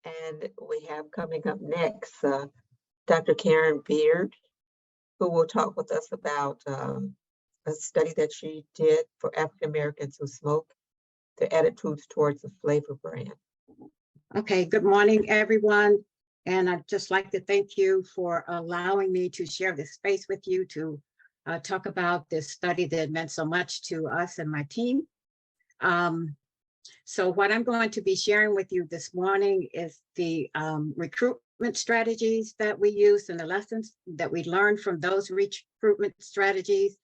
And we have coming up next Dr. Karen Beard, who will talk with us about a study that she did for African Americans who smoke, their attitudes towards the flavor brand. Okay, good morning, everyone. And I'd just like to thank you for allowing me to share this space with you to talk about this study that meant so much to us and my team. So what I'm going to be sharing with you this morning is the recruitment strategies that we use and the lessons that we learned from those recruitment strategies,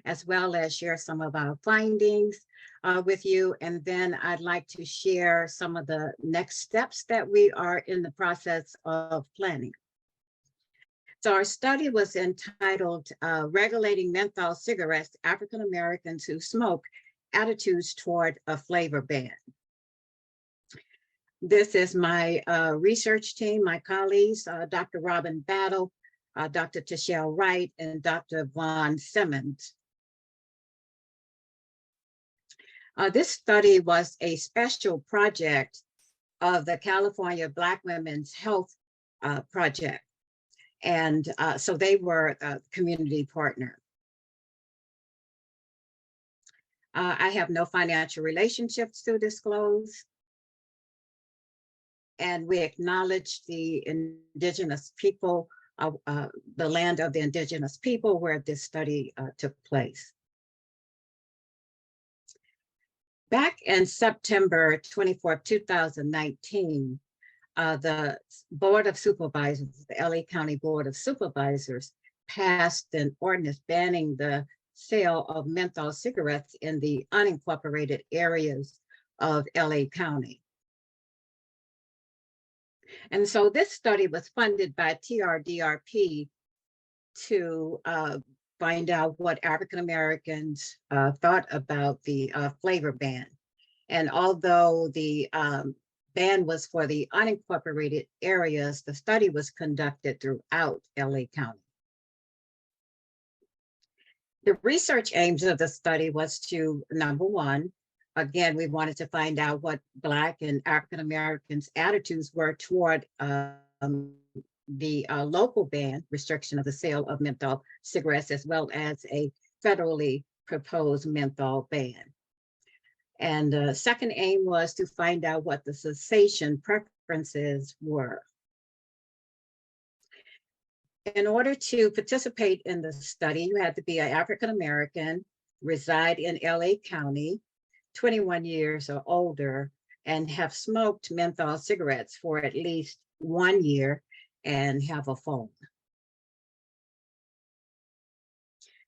as well as share some of our findings with you. And then I'd like to share some of the next steps that we are in the process of planning. So our study was entitled Regulating Menthol Cigarettes, African Americans Who Smoke, Attitudes Toward a Flavor Ban. This is my research team, my colleagues, Dr. Robin Battle, Dr. Tashelle Wright, and Dr. Vaughn Simmons. This study was a special project of the California Black Women's Health Project. And so they were a community partner. I have no financial relationships to disclose. And we acknowledge the indigenous people, the land of the indigenous people where this study took place. Back in September 24, 2019, the Board of Supervisors, the LA County Board of Supervisors, passed an ordinance banning the sale of menthol cigarettes in the unincorporated areas of LA County. And so this study was funded by TRDRP to find out what African Americans thought about the flavor ban. And although the ban was for the unincorporated areas, the study was conducted throughout LA County. The research aims of the study was to, number one, again, we wanted to find out what Black and African Americans' attitudes were toward the local ban, restriction of the sale of menthol cigarettes, as well as a federally proposed menthol ban. And the second aim was to find out what the cessation preferences were. In order to participate in the study, you had to be an African American, reside in LA County, 21 years or older, and have smoked menthol cigarettes for at least 1 year and have a phone.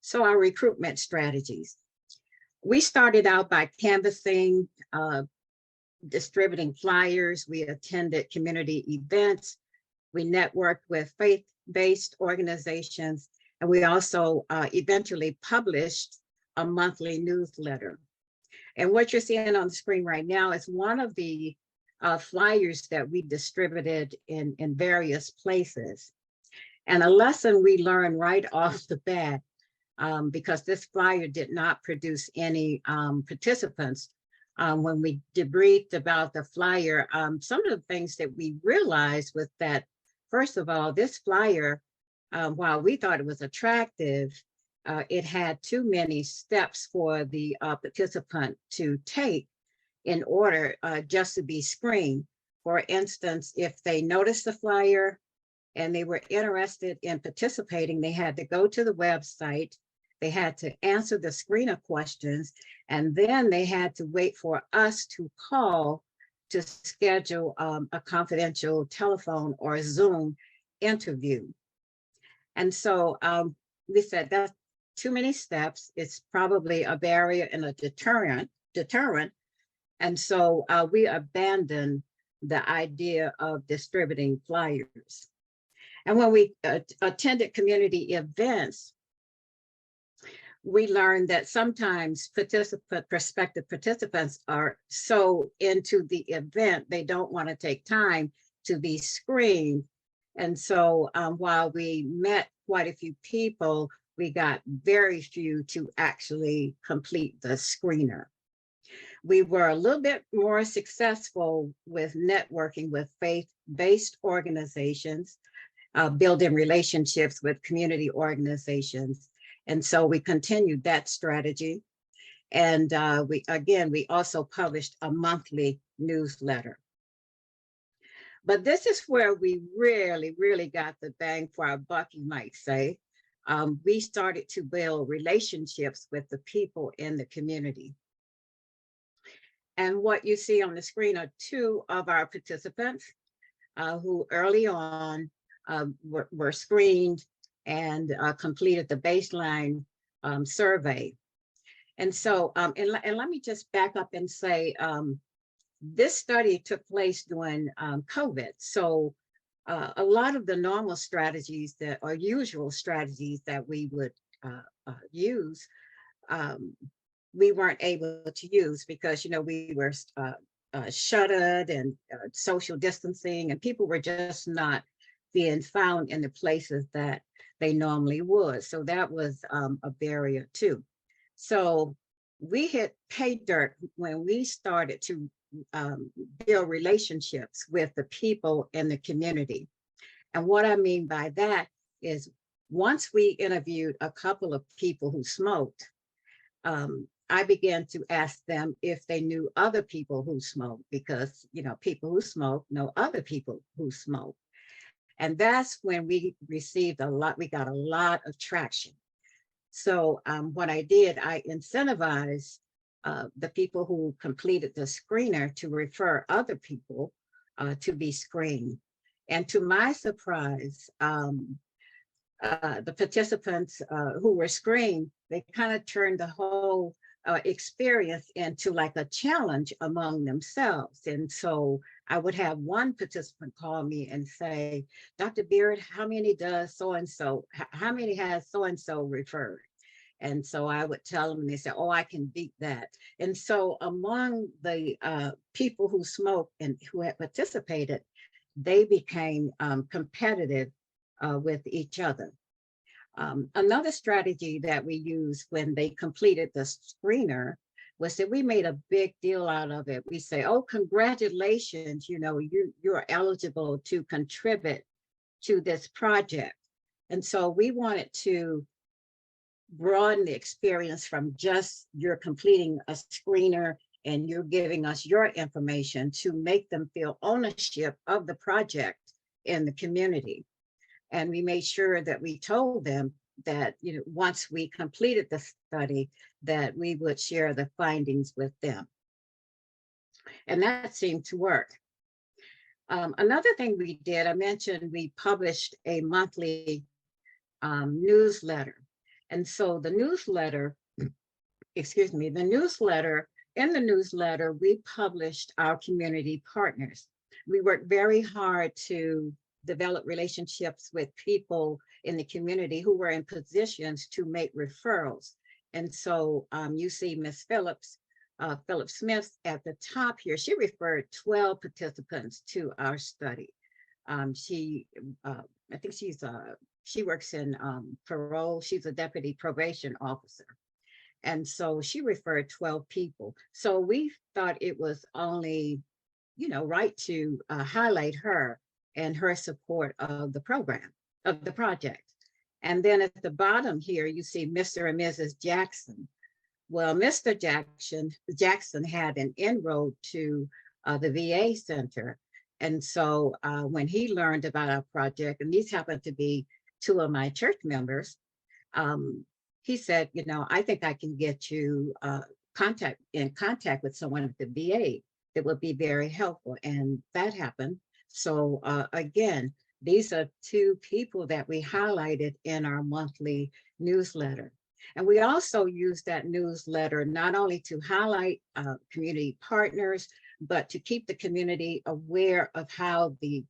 So our recruitment strategies. We started out by canvassing, distributing flyers. We attended community events. We networked with faith-based organizations, and we also eventually published a monthly newsletter. And what you're seeing on the screen right now is one of the flyers that we distributed in various places. And a lesson we learned right off the bat, because this flyer did not produce any participants, when we debriefed about the flyer, some of the things that we realized was that, first of all, this flyer, while we thought it was attractive, it had too many steps for the participant to take in order just to be screened. For instance, if they noticed the flyer and they were interested in participating, they had to go to the website, they had to answer the screener questions, and then they had to wait for us to call to schedule a confidential telephone or Zoom interview. And so we said that's too many steps. It's probably a barrier and a deterrent. And so we abandoned the idea of distributing flyers. And when we attended community events, we learned that sometimes prospective participants are so into the event, they don't want to take time to be screened. And so while we met quite a few people, we got very few to actually complete the screener. We were a little bit more successful with networking with faith-based organizations, building relationships with community organizations. And so we continued that strategy. And we also published a monthly newsletter. But this is where we really got the bang for our buck, you might say. We started to build relationships with the people in the community. And what you see on the screen are two of our participants who early on were screened and completed the baseline survey. And so, and let me just back up and say, this study took place during COVID. So a lot of the normal strategies that are usual strategies that we would use, we weren't able to use because, we were shuttered and social distancing, and people were just not being found in the places that they normally would. So that was a barrier too. So we hit pay dirt when we started to build relationships with the people in the community. And what I mean by that is once we interviewed a couple of people who smoked, I began to ask them if they knew other people who smoked, because people who smoke know other people who smoke. And that's when we got a lot of traction. So what I did, I incentivized the people who completed the screener to refer other people to be screened. And to my surprise, the participants who were screened, they kind of turned the whole experience into like a challenge among themselves. And so I would have one participant call me and say, Dr. Beard, how many does so-and-so, how many has so-and-so referred? And so I would tell them, and they say, oh, I can beat that. And so among the people who smoked and who had participated, they became competitive with each other. Another strategy that we used when they completed the screener was that we made a big deal out of it. We say, oh, congratulations, you're eligible to contribute to this project. And so we wanted to broaden the experience from just you're completing a screener and you're giving us your information to make them feel ownership of the project in the community. And we made sure that we told them that, once we completed the study, that we would share the findings with them. And that seemed to work. Another thing we did, I mentioned we published a monthly newsletter. And so the newsletter, in the newsletter, we published our community partners. We worked very hard to develop relationships with people in the community who were in positions to make referrals. And so you see Ms. Phillips Smith at the top here. She referred 12 participants to our study. I think she works in parole. She's a deputy probation officer. And so she referred 12 people. So we thought it was only, right to highlight her and her support of the program, of the project. And then at the bottom here, you see Mr. and Mrs. Jackson. Well, Mr. Jackson had an inroad to the VA center. And so when he learned about our project, and these happened to be two of my church members, he said, I think I can get you in contact with someone at the VA that would be very helpful. And that happened. So again, these are two people that we highlighted in our monthly newsletter. And we also use that newsletter not only to highlight community partners, but to keep the community aware of how the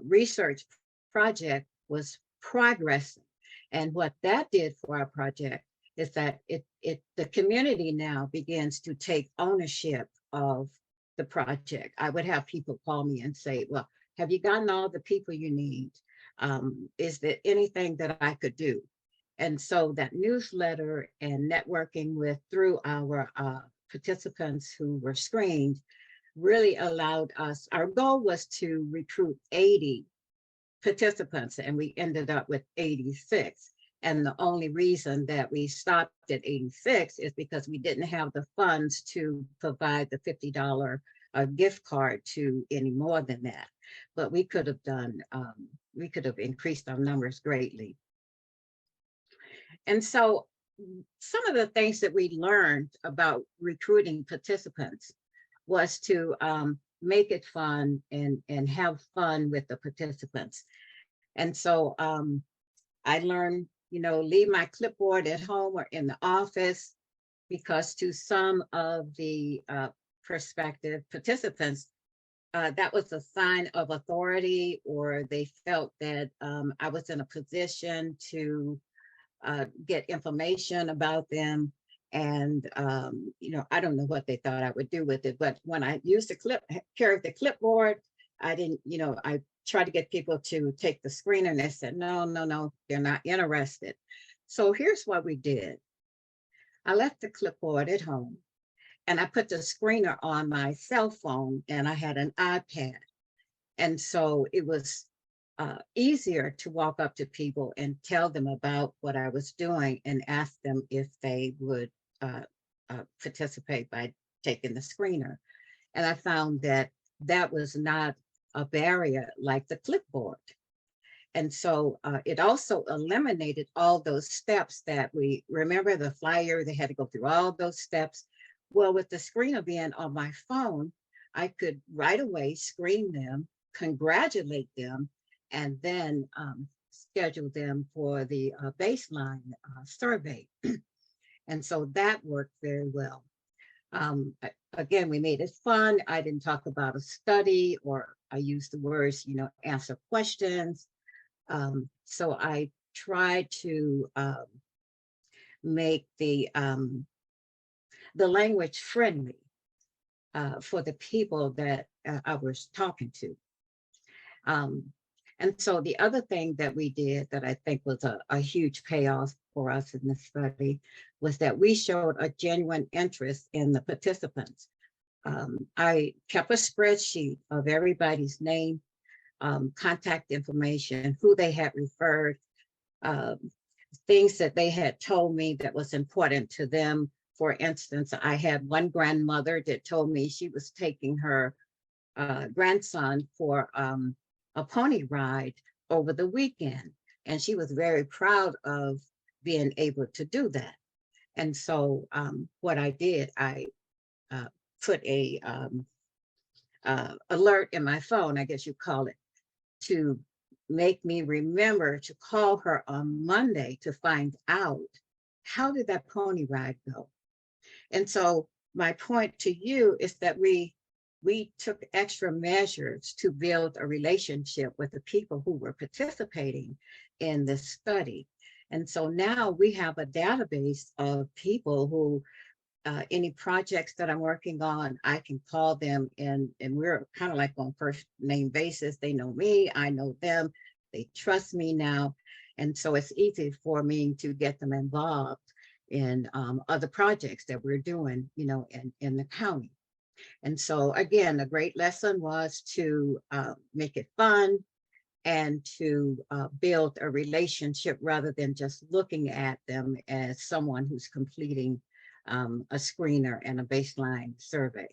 research project was progressing. And what that did for our project is that the community now begins to take ownership of the project. I would have people call me and say, well, have you gotten all the people you need? Is there anything that I could do? And so that newsletter and networking through our participants who were screened really allowed us, our goal was to recruit 80 participants, and we ended up with 86. And the only reason that we stopped at 86 is because we didn't have the funds to provide the $50 gift card to any more than that. But we could have done, we could have increased our numbers greatly. And so some of the things that we learned about recruiting participants was to make it fun and have fun with the participants. And so I learned, you know, leave my clipboard at home or in the office, because to some of the prospective participants, that was a sign of authority, or they felt that I was in a position to get information about them. And, you know, I don't know what they thought I would do with it, but when I used the carried the clipboard, I didn't, you know, I tried to get people to take the screener, and they said, no, they're not interested. So here's what we did. I left the clipboard at home, and I put the screener on my cell phone, and I had an iPad. And so it was easier to walk up to people and tell them about what I was doing and ask them if they would participate by taking the screener. And I found that that was not a barrier like the clipboard. And so it also eliminated all those steps that we remember. The flyer, they had to go through all those steps. Well, with the screener being on my phone, I could right away screen them, congratulate them, and then schedule them for the baseline survey. And so that worked very well. Again, we made it fun. I didn't talk about a study, or I used the words, you know, answer questions. So I tried to make the language friendly for the people that I was talking to. And so the other thing that we did that I think was a huge payoff for us in this study was that we showed a genuine interest in the participants. I kept a spreadsheet of everybody's name, contact information, who they had referred, things that they had told me that was important to them. For instance, I had one grandmother that told me she was taking her grandson for a pony ride over the weekend, and she was very proud of being able to do that. And so what I did, I put a alert in my phone, I guess you call it, to make me remember to call her on Monday to find out, how did that pony ride go? And so my point to you is that we took extra measures to build a relationship with the people who were participating in this study. And so now we have a database of people who, any projects that I'm working on, I can call them, and we're kind of like on first name basis. They know me, I know them, they trust me now. And so it's easy for me to get them involved in other projects that we're doing, you know, in the county. And so again, a great lesson was to make it fun and to build a relationship rather than just looking at them as someone who's completing a screener and a baseline survey.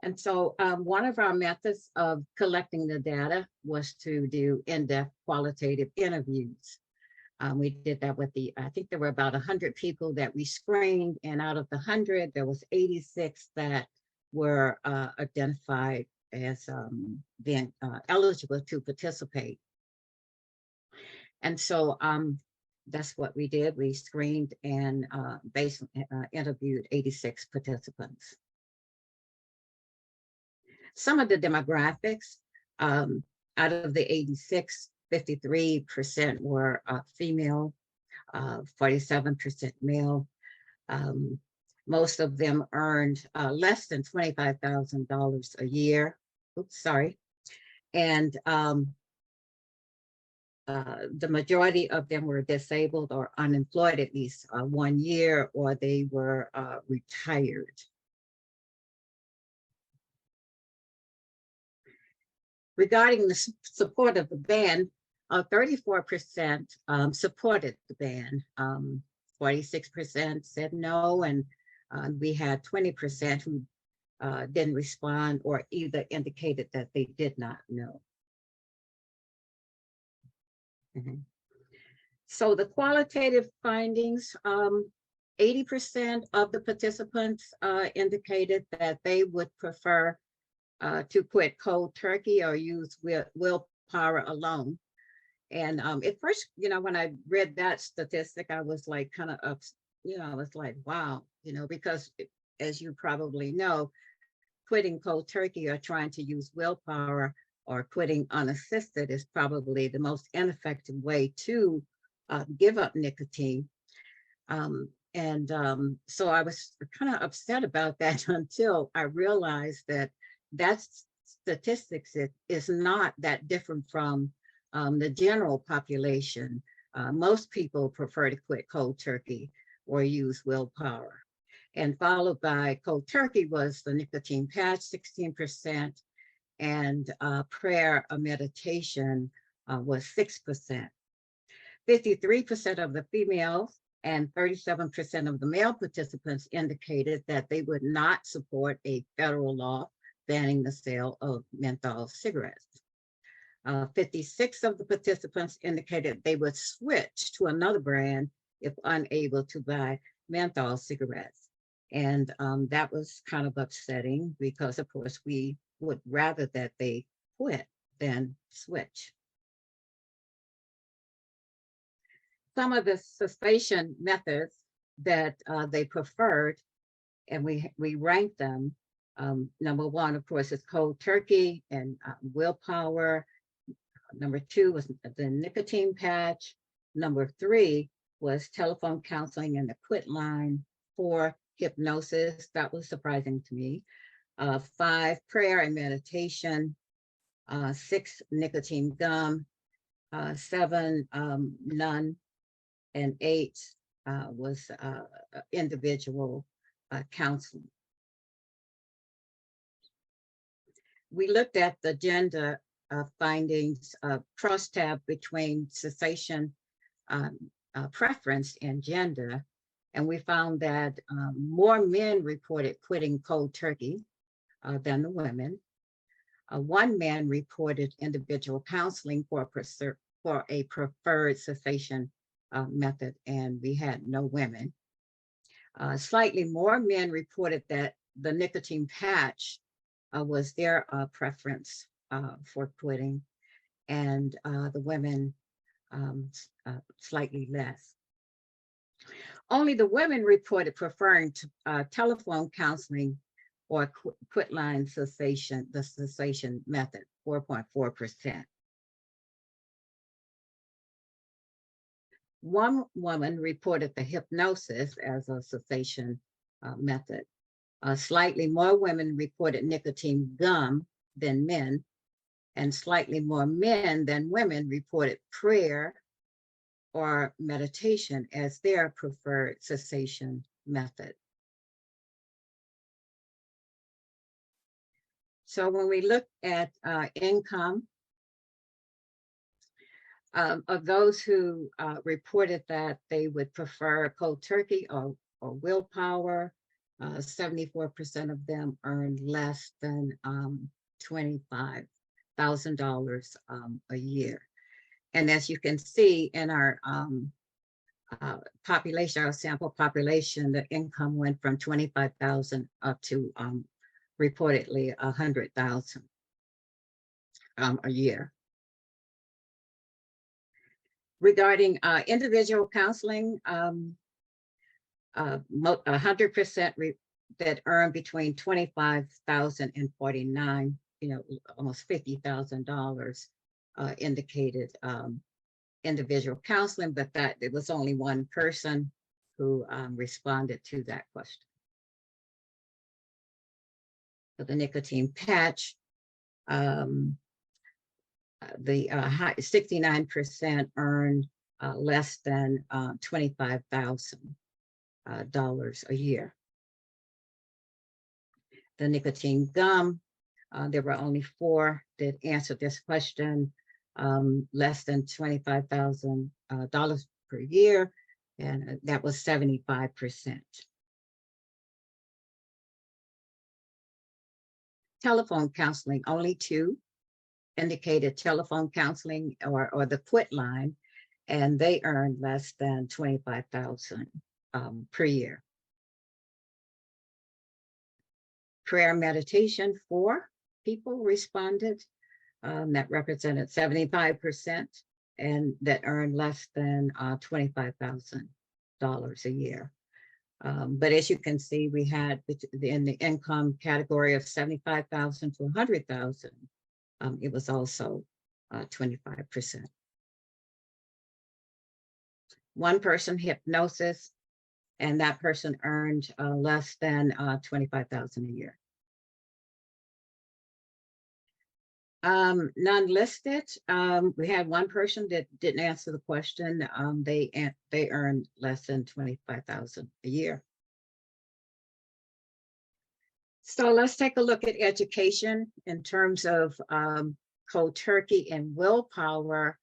And so one of our methods of collecting the data was to do in-depth qualitative interviews. We did that with I think there were about 100 people that we screened, and out of the 100, there was 86 that were identified as being eligible to participate. And so that's what we did. We screened and interviewed 86 participants. Some of the demographics, out of the 86, 53% were female, 47% male. Most of them earned less than $25,000 a year. Oops, sorry. And the majority of them were disabled or unemployed at least 1 year, or they were retired. Regarding the support of the ban, 34% supported the ban. 46% said no, and we had 20% who didn't respond or either indicated that they did not know. So the qualitative findings, 80% of the participants indicated that they would prefer to quit cold turkey or use willpower alone. And at first, when I read that statistic, I was like kind of up, I was like, wow, because as you probably know, quitting cold turkey or trying to use willpower or quitting unassisted is probably the most ineffective way to give up nicotine. So I was kind of upset about that until I realized that statistics is not that different from the general population. Most people prefer to quit cold turkey or use willpower. And followed by cold turkey was the nicotine patch, 16%, and prayer or meditation was 6%. 53% of the females and 37% of the male participants indicated that they would not support a federal law banning the sale of menthol cigarettes. 56 of the participants indicated they would switch to another brand if unable to buy menthol cigarettes. And that was kind of upsetting because, of course, we would rather that they quit than switch. Some of the cessation methods that they preferred, and we ranked them. Number one, of course, is cold turkey and willpower. Number two was the nicotine patch. Number three was telephone counseling and the quit line. 4, hypnosis. That was surprising to me. 5, prayer and meditation. 6, nicotine gum. 7, none. And 8 was individual counseling. We looked at the gender findings, crosstab between cessation preference and gender. And we found that more men reported quitting cold turkey than the women. 1 man reported individual counseling for a preferred cessation method, and we had no women. Slightly more men reported that the nicotine patch was their preference for quitting, and the women slightly less. Only the women reported preferring telephone counseling or quit line cessation, the cessation method, 4.4%. 1 woman reported the hypnosis as a cessation method. Slightly more women reported nicotine gum than men, and slightly more men than women reported prayer or meditation as their preferred cessation method. So when we look at income, of those who reported that they would prefer cold turkey or willpower, 74% of them earned less than $25,000 a year. And as you can see in our population, our sample population, the income went from 25,000 up to reportedly 100,000 a year. Regarding individual counseling, 100% that earn between 25,000 and 49, almost $50,000 indicated individual counseling, but that it was only 1 person who responded to that question. For the nicotine patch, 69% earned less than $25,000 a year. The nicotine gum, there were only 4 that answered this question, less than $25,000 per year, and that was 75%. Telephone counseling, only 2 indicated telephone counseling or the quit line, and they earned less than $25,000 per year. Prayer meditation, 4 people responded. That represented 75%, and that earned less than $25,000 a year. But as you can see, we had in the income category of 75,000 to 100,000, it was also 25%. One person hypnosis, and that person earned less than $25,000 a year. None listed. We had one person that didn't answer the question. They earned less than $25,000 a year. So let's take a look at education in terms of cold turkey and willpower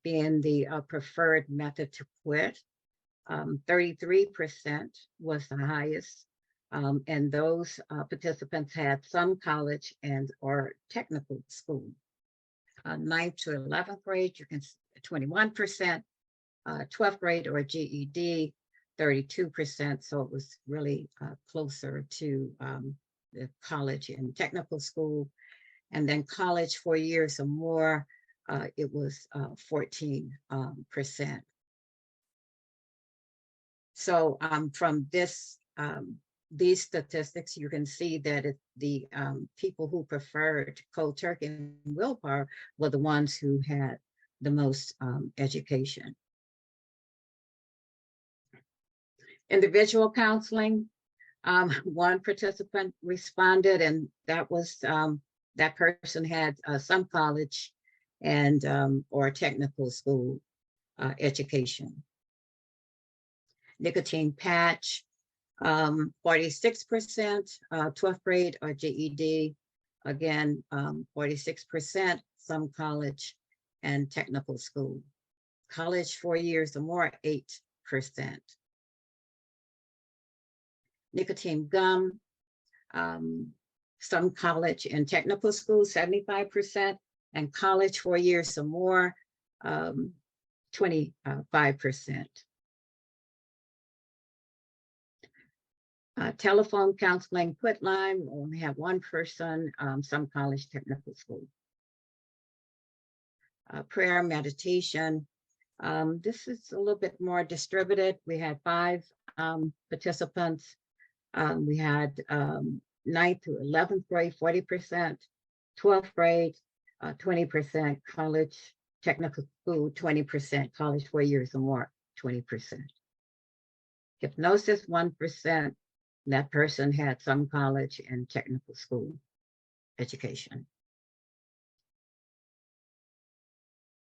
being the preferred method to quit. 33% was the highest. And those participants had some college and or technical school. 9th to 11th grade, you can 21%, 12th grade or GED, 32%. So it was really closer to the college and technical school. And then college 4 years or more, it was 14%. So from these statistics, you can see that the people who preferred cold turkey and willpower were the ones who had the most education. Individual counseling, 1 participant responded, and that was that person had some college and or technical school education. Nicotine patch, 46%, 12th grade or GED, again, 46%, some college and technical school. College 4 years or more, 8%. Nicotine gum, some college and technical school, 75%, and college 4 years or more, 25%. Telephone counseling quit line, we only have 1 person, some college technical school. Prayer meditation, this is a little bit more distributed. We had 5 participants. We had 9th to 11th grade, 40%, 12th grade, 20%, college technical school, 20%, college 4 years or more, 20%. Hypnosis, 1%. That person had some college and technical school education.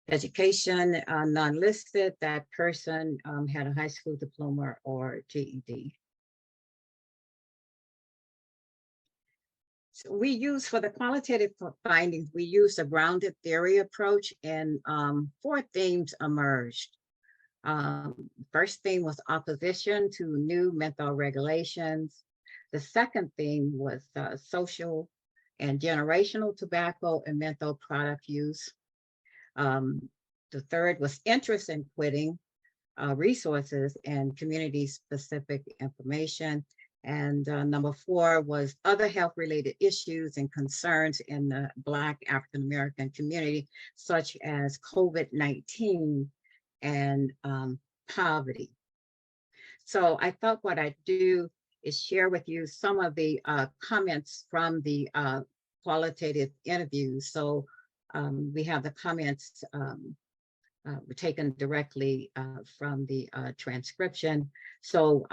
Education, non-listed, that person had a high school diploma or GED. So we use, for the qualitative findings, we use a grounded theory approach, and 4 themes emerged. First theme was opposition to new menthol regulations. The second theme was social and generational tobacco and menthol product use. The third was interest in quitting, resources and community-specific information. And number 4 was other health-related issues and concerns in the Black African-American community, such as COVID-19 and poverty. So I thought what I'd do is share with you some of the comments from the qualitative interviews. So we have the comments taken directly from the transcription. So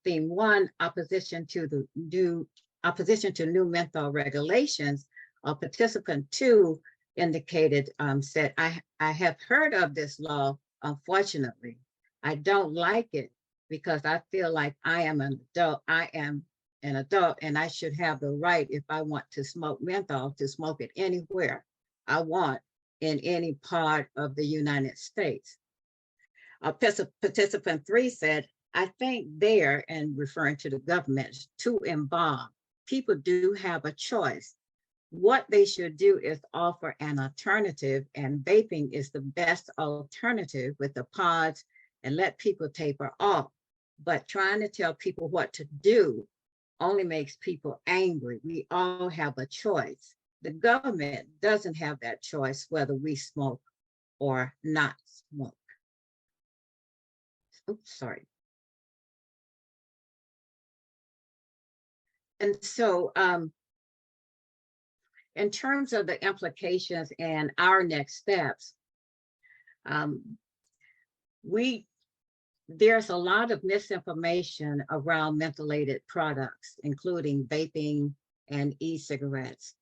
theme 1, opposition to new menthol regulations. Participant 2 indicated, said, I have heard of this law. Unfortunately, I don't like it because I feel like I am an adult. I am an adult and I should have the right, if I want to smoke menthol, to smoke it anywhere I want in any part of the United States. Participant 3 said, I think there, and referring to the government, to embalm. People do have a choice. What they should do is offer an alternative, and vaping is the best alternative with the pods, and let people taper off. But trying to tell people what to do only makes people angry. We all have a choice. The government doesn't have that choice whether we smoke or not smoke. Oops, sorry. And so in terms of the implications and our next steps, there's a lot of misinformation around mentholated products, including vaping and e-cigarettes.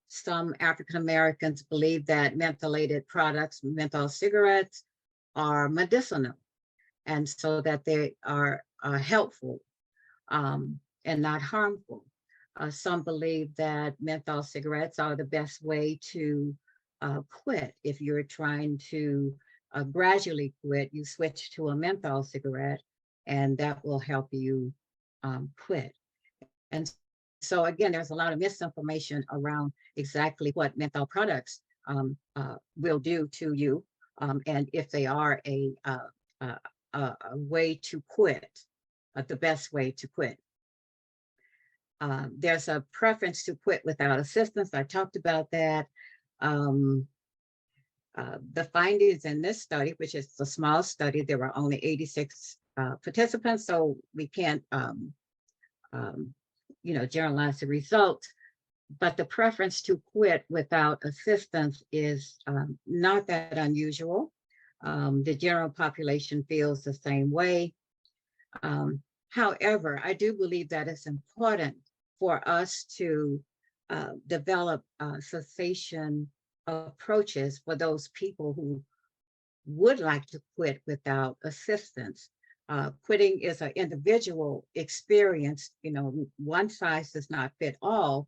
Some African Americans believe that mentholated products, menthol cigarettes, are medicinal, and so that they are helpful and not harmful. Some believe that menthol cigarettes are the best way to quit. If you're trying to gradually quit, you switch to a menthol cigarette, and that will help you quit. And so again, there's a lot of misinformation around exactly what menthol products will do to you, and if they are a way to quit, the best way to quit. There's a preference to quit without assistance. I talked about that. The findings in this study, which is a small study, there were only 86 participants, so we can't generalize the results, but the preference to quit without assistance is not that unusual. The general population feels the same way. However, I do believe that it's important for us to develop cessation approaches for those people who would like to quit without assistance. Quitting is an individual experience. One size does not fit all.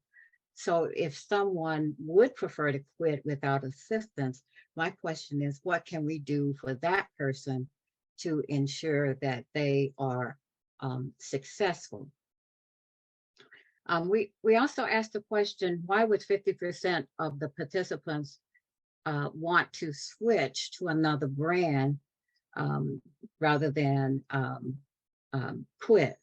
So if someone would prefer to quit without assistance, my question is, what can we do for that person to ensure that they are successful? We also asked the question, why would 50% of the participants want to switch to another brand rather than quit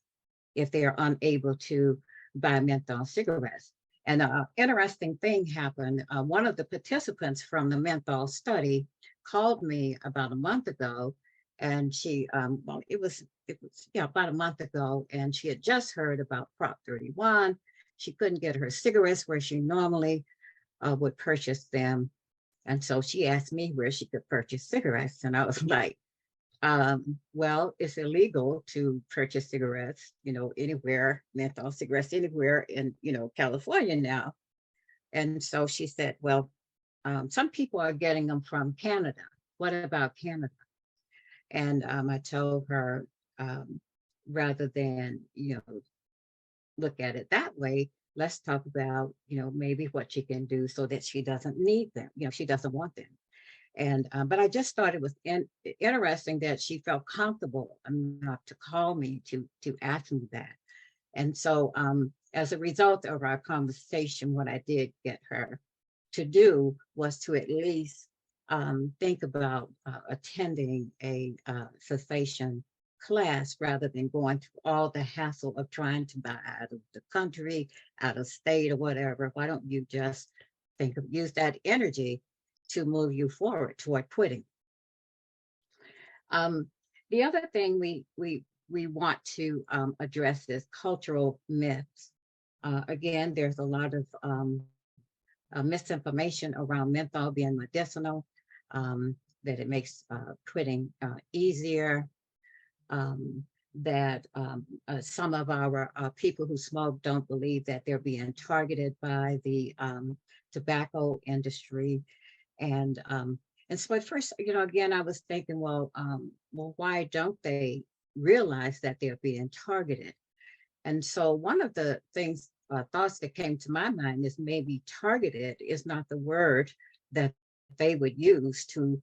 if they are unable to buy menthol cigarettes? And an interesting thing happened. One of the participants from the menthol study called me about a month ago, and she, it was about a month ago, and she had just heard about Prop 31. She couldn't get her cigarettes where she normally would purchase them. And so she asked me where she could purchase cigarettes. And I was like, well, it's illegal to purchase cigarettes, anywhere, menthol cigarettes anywhere in, California now. And so she said, well, some people are getting them from Canada. What about Canada? And I told her, rather than, look at it that way, let's talk about, maybe what she can do so that she doesn't need them, she doesn't want them. And, but I just thought it was interesting that she felt comfortable enough to call me to ask me that. And so as a result of our conversation, what I did get her to do was to at least think about attending a cessation class rather than going through all the hassle of trying to buy out of the country, out of state or whatever. Why don't you just use that energy to move you forward toward quitting? The other thing we want to address is cultural myths. Again, there's a lot of misinformation around menthol being medicinal, that it makes quitting easier. that some of our people who smoke don't believe that they're being targeted by the tobacco industry. And so at first, again, I was thinking, well, why don't they realize that they're being targeted? And so one of the thoughts that came to my mind is maybe targeted is not the word that they would use to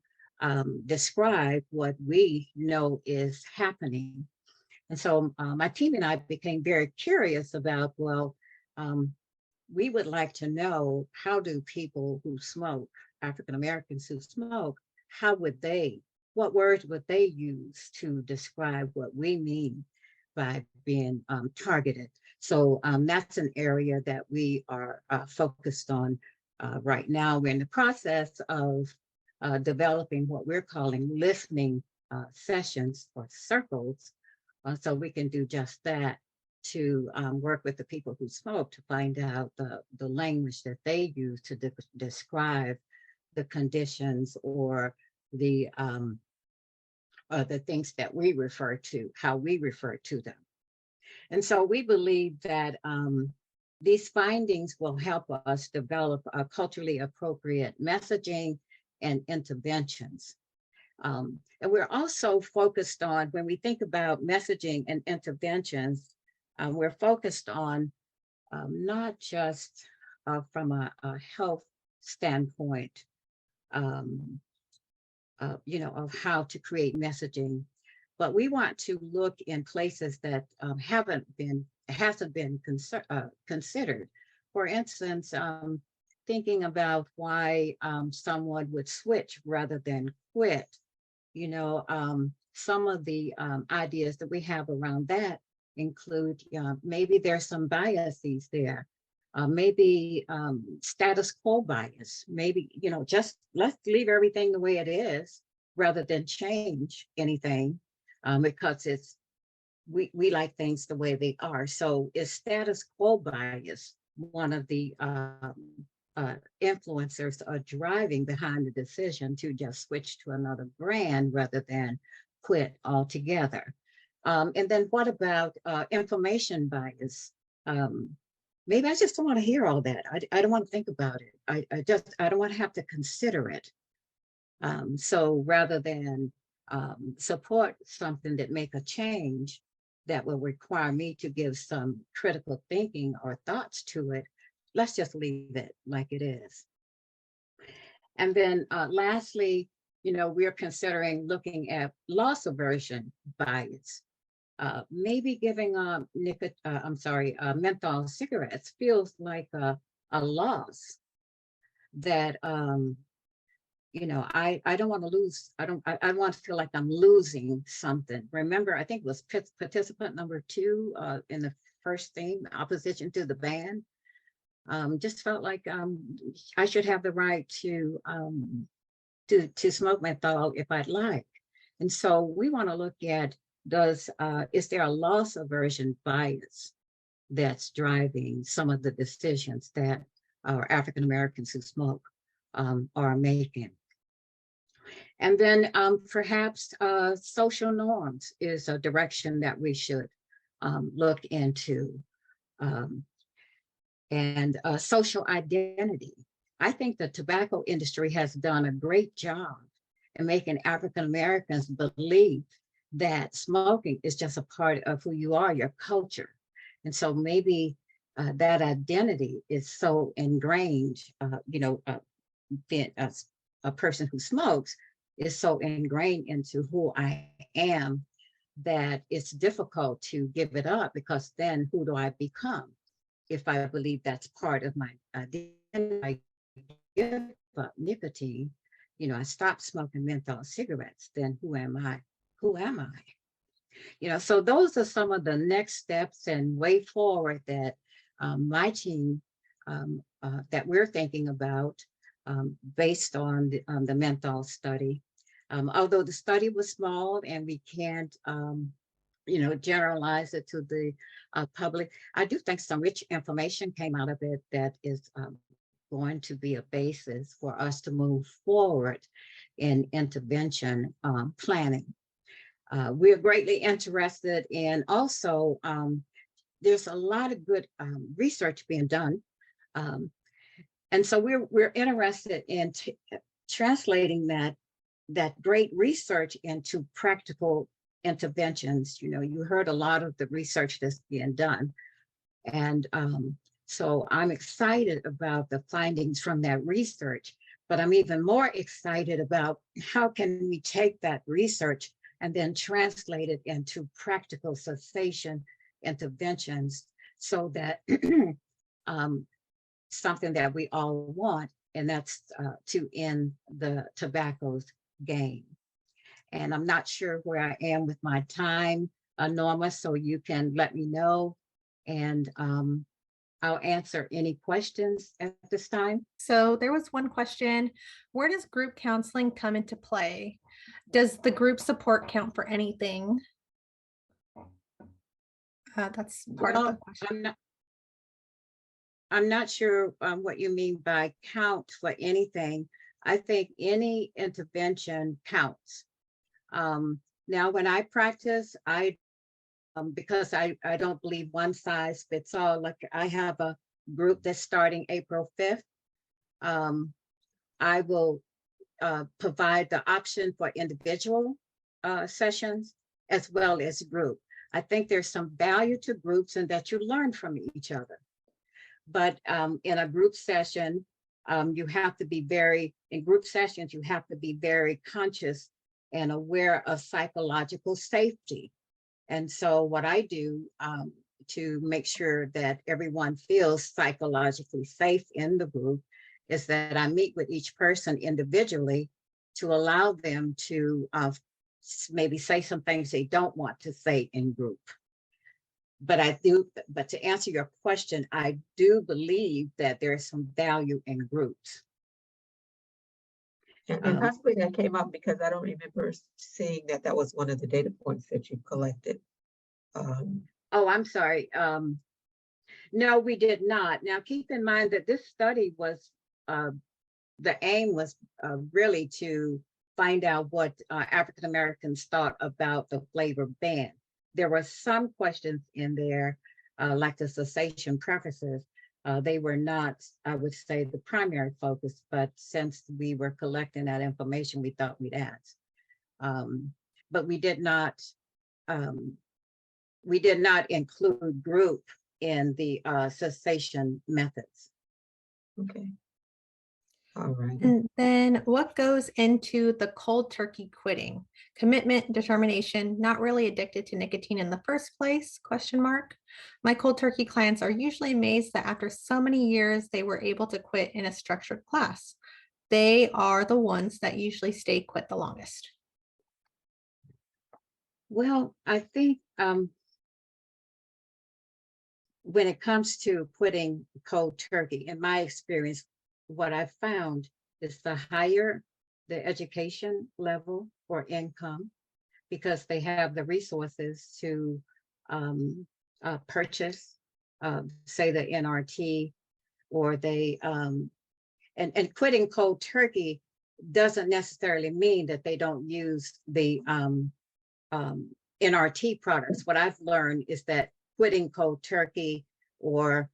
describe what we know is happening. And so my team and I became very curious about, well, we would like to know, how do people who smoke, African Americans who smoke, what words would they use to describe what we mean by being targeted? So that's an area that we are focused on right now. We're in the process of developing what we're calling listening sessions or circles, so we can do just that, to work with the people who smoke to find out the language that they use to describe the conditions or the things that we refer to, how we refer to them. And so we believe that these findings will help us develop a culturally appropriate messaging and interventions. And we're also focused on, when we think about messaging and interventions, we're focused on not just from a health standpoint, of how to create messaging, but we want to look in places that hasn't been considered. For instance, thinking about why someone would switch rather than quit. Some of the ideas that we have around that include maybe there's some biases there, maybe status quo bias, maybe, just let's leave everything the way it is rather than change anything, because we like things the way they are. So is status quo bias one of the influencers are driving behind the decision to just switch to another brand rather than quit altogether? And then what about information bias? Maybe I just don't want to hear all that. I don't want to think about it. I don't want to have to consider it. So rather than support something that make a change that will require me to give some critical thinking or thoughts to it, let's just leave it like it is. And then lastly, we're considering looking at loss aversion bias. Maybe giving menthol cigarettes feels like a loss that, I don't want to lose. I want to feel like I'm losing something. Remember, I think it was participant number 2 in the first theme, opposition to the ban. Just felt like I should have the right to smoke menthol if I'd like. And so we want to look at, is there a loss aversion bias that's driving some of the decisions that our African Americans who smoke are making? And then perhaps social norms is a direction that we should look into. And social identity. I think the tobacco industry has done a great job in making African Americans believe that smoking is just a part of who you are, your culture. And so maybe that identity is so ingrained, being a person who smokes is so ingrained into who I am that it's difficult to give it up, because then who do I become? If I believe that's part of my identity, I give up nicotine, I stop smoking menthol cigarettes, then who am I? Who am I? So those are some of the next steps and way forward that my team, that we're thinking about based on the menthol study. Although the study was small and we can't generalize it to the public, I do think some rich information came out of it that is going to be a basis for us to move forward in intervention planning. We're greatly interested in also, there's a lot of good research being done. And so we're interested in translating that great research into practical interventions. You know, you heard a lot of the research that's being done. And so I'm excited about the findings from that research, but I'm even more excited about how can we take that research and then translate it into practical cessation interventions so that something that we all want, and that's to end the tobacco's game. And I'm not sure where I am with my time, Norma, so you can let me know, and I'll answer any questions at this time. So there was one question: where does group counseling come into play? Does the group support count for anything? That's part of the question. I'm not sure what you mean by count for anything. I think any intervention counts. Now, when I practice, because I don't believe one size fits all. Like, I have a group that's starting April 5th. I will provide the option for individual sessions as well as group. I think there's some value to groups and that you learn from each other. But in a group session, you have to be in group sessions, you have to be very conscious and aware of psychological safety. And so what I do to make sure that everyone feels psychologically safe in the group is that I meet with each person individually to allow them to maybe say some things they don't want to say in group. But to answer your question, I do believe that there is some value in groups. And possibly that came up because I don't remember seeing that was one of the data points that you collected. Oh, I'm sorry. No, we did not. Now, keep in mind that this study was, the aim was really to find out what African Americans thought about the flavor ban. There were some questions in there, like the cessation preferences. They were not, I would say, the primary focus, but since we were collecting that information, we thought we'd ask. But we did not include group in the cessation methods. Okay. All right. And then what goes into the cold turkey quitting? Commitment, determination, not really addicted to nicotine in the first place, question mark. My cold turkey clients are usually amazed that after so many years, they were able to quit in a structured class. They are the ones that usually stay quit the longest. Well, I think when it comes to quitting cold turkey, in my experience, what I've found is the higher the education level or income, because they have the resources to purchase, say, the NRT, or they, and quitting cold turkey doesn't necessarily mean that they don't use the NRT products. What I've learned is that quitting cold turkey or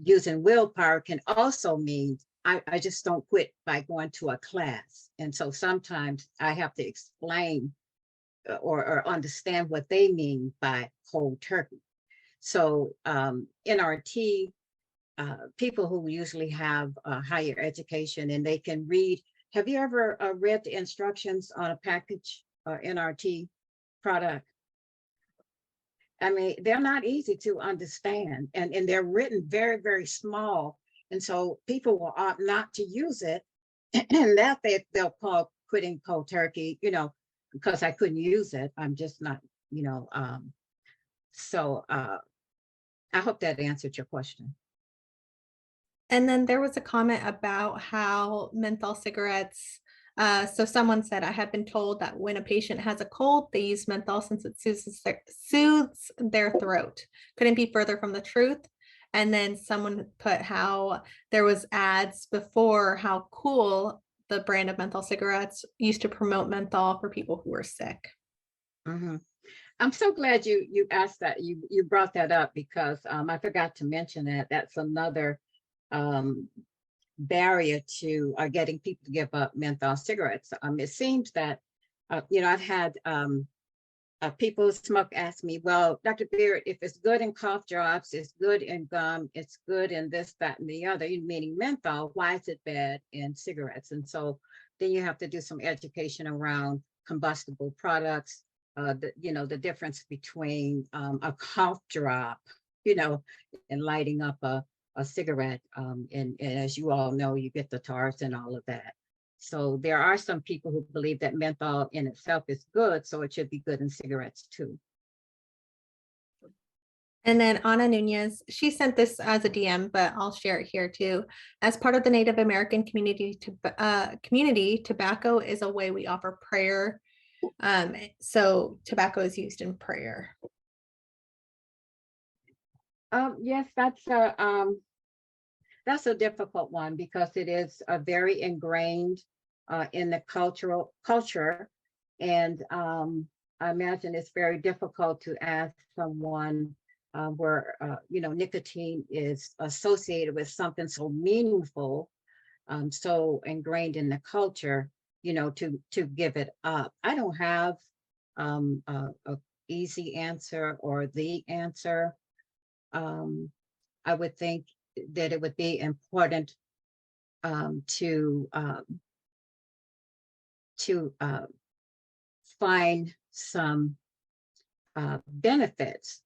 using willpower can also mean I just don't quit by going to a class. And so sometimes I have to explain or understand what they mean by cold turkey. So NRT, people who usually have higher education and they can read. Have you ever read the instructions on a package NRT product? I mean, they're not easy to understand, and they're written very, very small. And so people will opt not to use it, and that they'll call quitting cold turkey, because I couldn't use it. I'm just not, so I hope that answered your question. And then there was a comment about how menthol cigarettes, so someone said, I have been told that when a patient has a cold, they use menthol since it soothes their throat. Couldn't be further from the truth. And then someone put how there was ads before, how cool the brand of menthol cigarettes used to promote menthol for people who were sick. Mhm. I'm so glad you asked that, you brought that up, because I forgot to mention that that's another um, barrier to getting people to give up menthol cigarettes. It seems that I've had people who smoke ask me, well, Dr. Beard, if it's good in cough drops, it's good in gum, it's good in this, that, and the other, meaning menthol, why is it bad in cigarettes? And so then you have to do some education around combustible products, the difference between a cough drop, and lighting up a cigarette. And as you all know, you get the tars and all of that. So there are some people who believe that menthol in itself is good, so it should be good in cigarettes too. And then Ana Nunez, she sent this as a DM, but I'll share it here too. As part of the Native American community, tobacco is a way we offer prayer. So tobacco is used in prayer. Yes, that's a difficult one, because it is very ingrained in the culture. And I imagine it's very difficult to ask someone where, nicotine is associated with something so meaningful, so ingrained in the culture, to give it up. I don't have a easy answer or the answer. I would think that it would be important to find some benefits,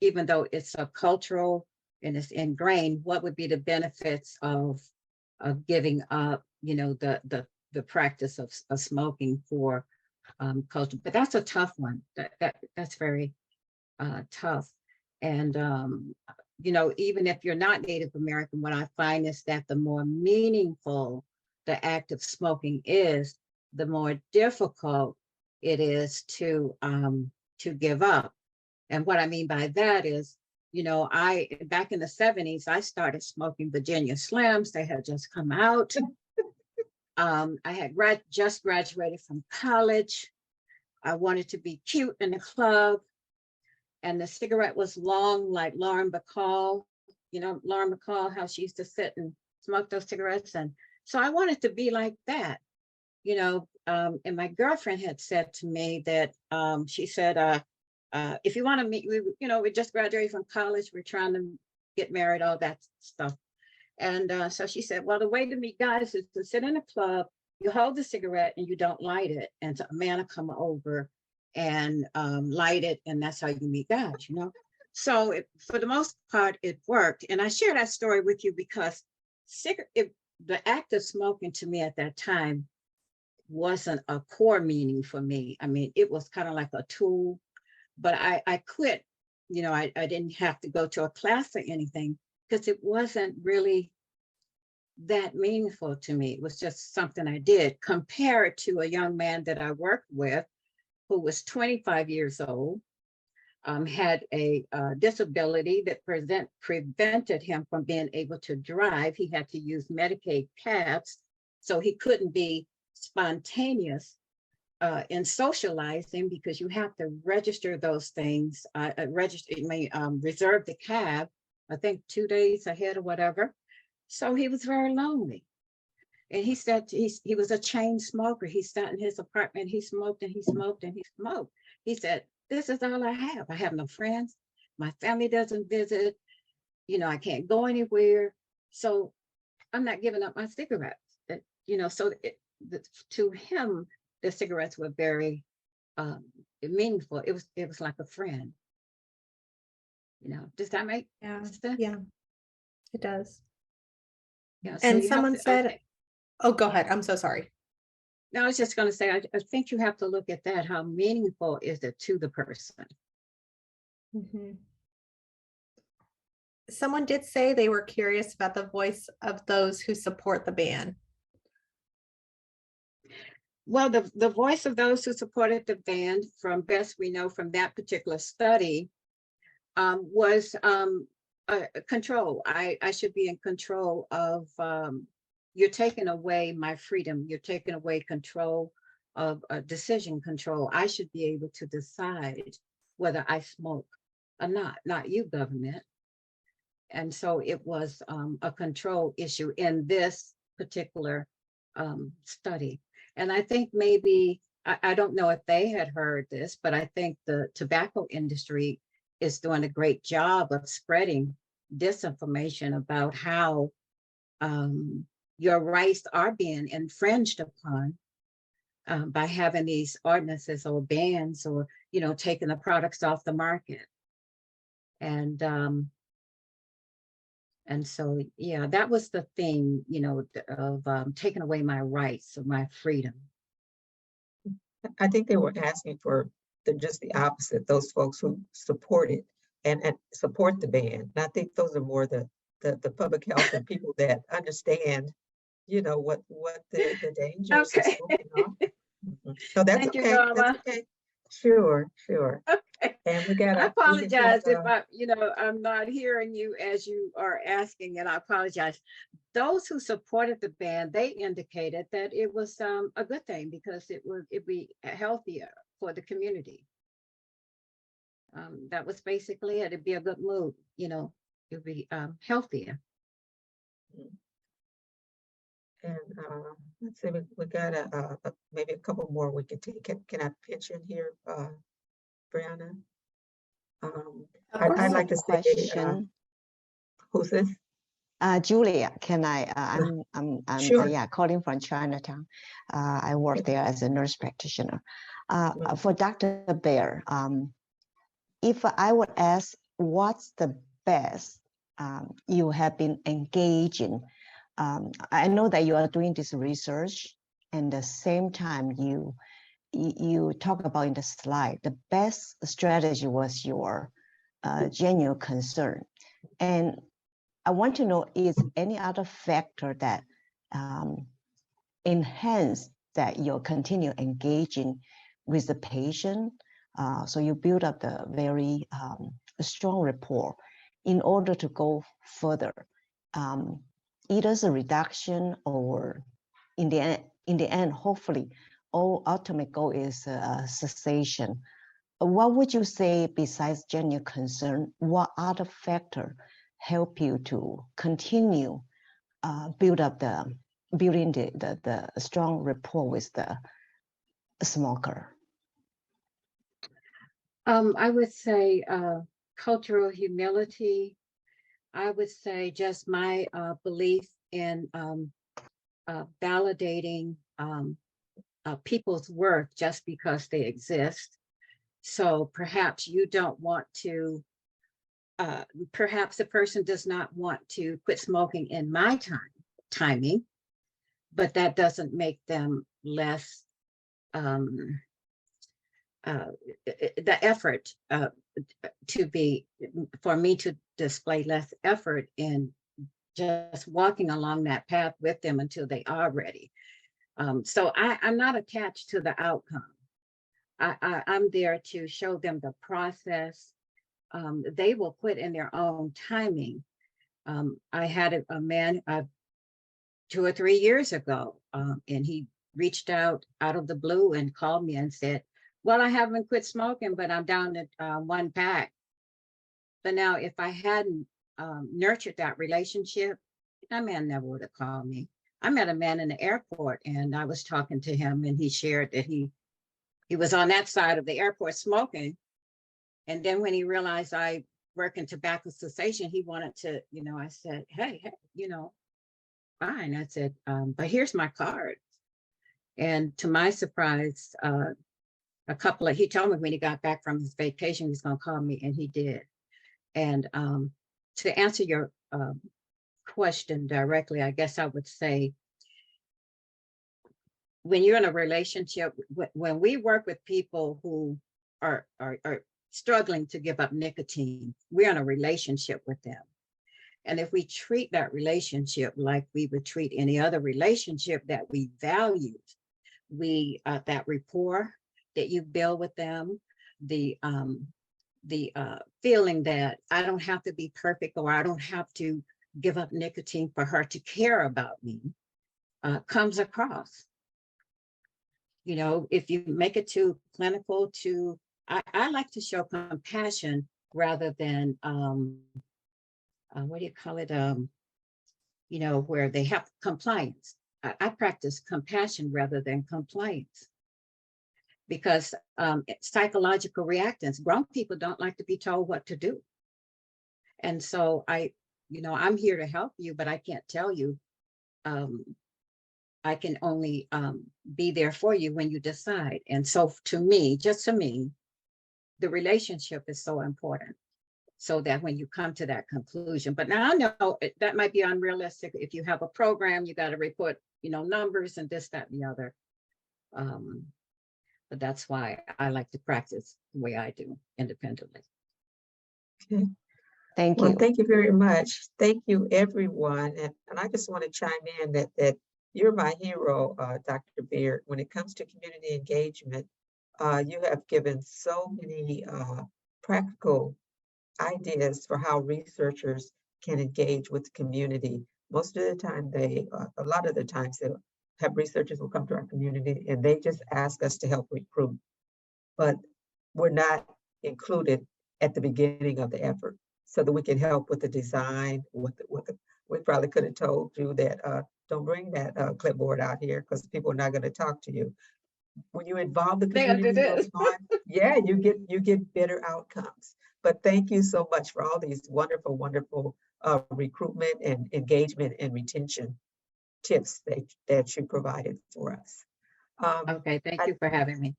even though it's a cultural and it's ingrained. What would be the benefits of giving up, the practice of smoking for culture? But that's a tough one. That's very tough. And even if you're not Native American, what I find is that the more meaningful the act of smoking is, the more difficult it is to give up. And what I mean by that is, I back in the 70s, I started smoking Virginia Slims. They had just come out. I had just graduated from college. I wanted to be cute in the club. And the cigarette was long, like Lauren Bacall, Lauren Bacall, how she used to sit and smoke those cigarettes. And so I wanted to be like that, and my girlfriend had said to me that she said, if you want to meet, we just graduated from college, we're trying to get married, all that stuff. And so she said, well, the way to meet guys is to sit in a club, you hold the cigarette and you don't light it. And so a man will come over and light it, and that's how you meet guys, So for the most part, it worked. And I share that story with you because the act of smoking to me at that time wasn't a core meaning for me. I mean, it was kind of like a tool, but I quit. I didn't have to go to a class or anything because it wasn't really that meaningful to me. It was just something I did, compared to a young man that I worked with who was 25 years old, had a disability that prevented him from being able to drive. He had to use Medicaid cabs, so he couldn't be spontaneous in socializing because you have to register those things, reserve the cab, I think 2 days ahead or whatever. So he was very lonely. And he said he was a chain smoker. He sat in his apartment, he smoked and he smoked and he smoked. He said, this is all I have. I have no friends. My family doesn't visit. I can't go anywhere. So I'm not giving up my cigarettes. So to him, the cigarettes were very meaningful. It was like a friend. Does that make sense? Yeah, it does. Yeah. So And someone said, oh, go ahead. I'm so sorry. No, I was just going to say, I think you have to look at that. How meaningful is it to the person? Mm-hmm. Someone did say they were curious about the voice of those who support the ban. Well, the voice of those who supported the ban, from best we know from that particular study, was control. I should be in control of, you're taking away my freedom. You're taking away control of decision control. I should be able to decide whether I smoke or not you, government. And so it was a control issue in this particular study. And I think maybe, I don't know if they had heard this, but I think the tobacco industry is doing a great job of spreading disinformation about how your rights are being infringed upon by having these ordinances or bans, or, you know, taking the products off the market. And so, yeah, that was the thing, you know, of taking away my rights, or my freedom. I think they were asking for just the opposite, those folks who support it and support the ban. And I think those are more the public health and people that understand, you know, what the dangers of Okay. smoking are. So that's Thank you, okay. Norma. That's okay. Sure. Okay. And we I can apologize take, if I'm not hearing you as you are asking, and I apologize. Those who supported the ban, they indicated that it was a good thing because it'd be healthier for the community. That was basically it. It'd be a good move, you know, it'd be healthier. and let's see, we got maybe a couple more we can take. Can I pitch in here, Brianna? Of course. I'd like to say, question. who's this? Julia, can I? Sure. Yeah, calling from Chinatown. I work there as a nurse practitioner. For Dr. Bear, if I would ask, what's the best you have been engaging? I know that you are doing this research, and the same time you talk about in the slide, the best strategy was your genuine concern. And I want to know, is any other factor that enhance that you'll continue engaging with the patient? So you build up the very strong rapport in order to go further, either as a reduction or in the end, hopefully, all ultimate goal is cessation. What would you say besides genuine concern? What other factor help you to continue building the strong rapport with the smoker? I would say cultural humility. I would say just my belief in validating people's worth just because they exist. So perhaps you don't want to, perhaps the person does not want to quit smoking in my timing, but that doesn't make them less, the effort for me to display less effort in just walking along that path with them until they are ready. So I'm not attached to the outcome. I'm there to show them the process. They will quit in their own timing. I had a man 2 or 3 years ago, and he reached out of the blue and called me and said, well, I haven't quit smoking, but I'm down to 1 pack. But now if I hadn't nurtured that relationship, that man never would have called me. I met a man in the airport, and I was talking to him, and he shared that he was on that side of the airport smoking. And then when he realized I work in tobacco cessation, he wanted to, I said, hey, fine. I said, but here's my card. And to my surprise, he told me when he got back from his vacation, he was going to call me, and he did. And to answer your question directly, I guess I would say, when you're in a relationship, when we work with people who are struggling to give up nicotine, we're in a relationship with them. And if we treat that relationship like we would treat any other relationship that we valued, that rapport that you build with them, the feeling that I don't have to be perfect, or I don't have to give up nicotine for her to care about me, comes across. you know, if you make it too clinical, I like to show compassion rather than, what do you call it? You know, where they have compliance. I practice compassion rather than compliance, because psychological reactance, grown people don't like to be told what to do. And so you know, I'm here to help you, but I can't tell you. I can only be there for you when you decide. And so to me, just to me, the relationship is so important, so that when you come to that conclusion. But now I know that might be unrealistic. If you have a program, you got to report, you know, numbers and this, that, and the other. But that's why I like to practice the way I do, independently. Okay. Thank Well, you. thank you very much. Thank you, everyone. And I just want to chime in that you're my hero, Dr. Beard. When it comes to community engagement, you have given so many practical ideas for how researchers can engage with the community. Most of the time, a lot of the times, they'll have researchers will come to our community and they just ask us to help recruit, but we're not included at the beginning of the effort, so that we can help with the design. We probably could have told you that don't bring that clipboard out here because people are not going to talk to you. When you involve the They're gonna do community this. on, yeah, you get better outcomes. But thank you so much for all these wonderful, wonderful recruitment and engagement and retention tips that you provided for us. Okay, thank you for having me.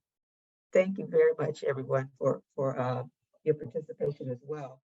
Thank you very much, everyone, for your participation as well.